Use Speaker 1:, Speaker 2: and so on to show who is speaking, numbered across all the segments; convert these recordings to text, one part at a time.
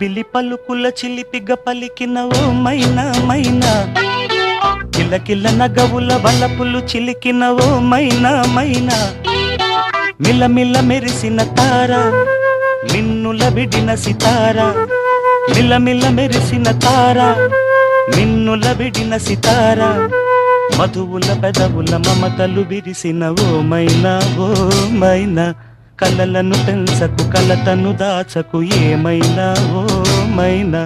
Speaker 1: పిలి పలుకుల చిలిపిగ పలికిన ఓ మైనా మైనా, కిలకిల నగవుల వలపులు చిలికిన ఓ మైనా మైనా, మిలమిల మెరిసిన తార మిన్నుల విడిన సితార, మిలమిల మెరిసిన తార మిన్నుల విడిన సితార, మధువుల పెదవుల మమతలు విరిసిన ఓ మైనా ఓ మైనా, కలలను పెంచకు కలతను దాచకు ఏమైనా ఓ మైనా,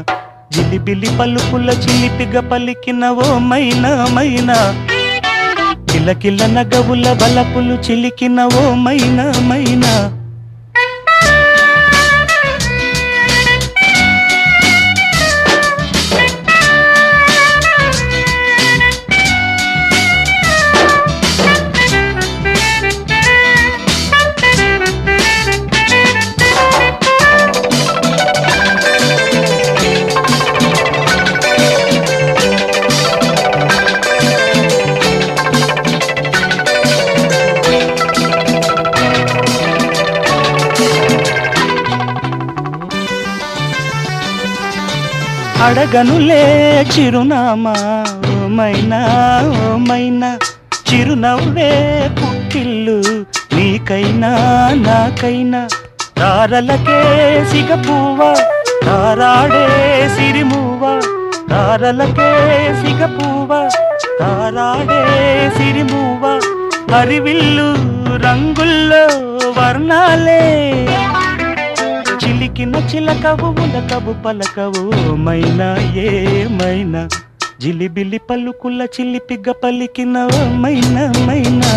Speaker 1: జిలిబిలి పలుకుల చిలిపిగ పలికిన ఓ మైనా మైనా, కిలకిల నగవుల బలపులు చిలికిన ఓ మైనా మైనా. అడగనులే చిరునామా ఓ మైనా ఓ మైనా, చిరునవ్వే పుట్టిల్లు నీకైనా నాకైనా, తారలకే సిగపువ్వ తారాడే సిరిమువ్వ, తారలకే సిగపువ్వ తారాడే సిరిమువ్వ, హరివిల్లు రంగుల్లో వర్ణాలే, చిలికిన చిలకవు ఉలకవు పలకవు మైనా ఏమైనా, జిలిబిలి పలుకుల చిలిపిగ పలికిన మైనా మైనా.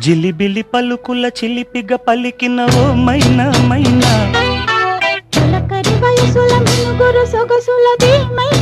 Speaker 1: జిలిబిలి పలుకుల చిలిపిగ పలికిన ఓ మైనా మైనా,
Speaker 2: చిలకరి వయసుల మినుగురు సొగసులది మైనా.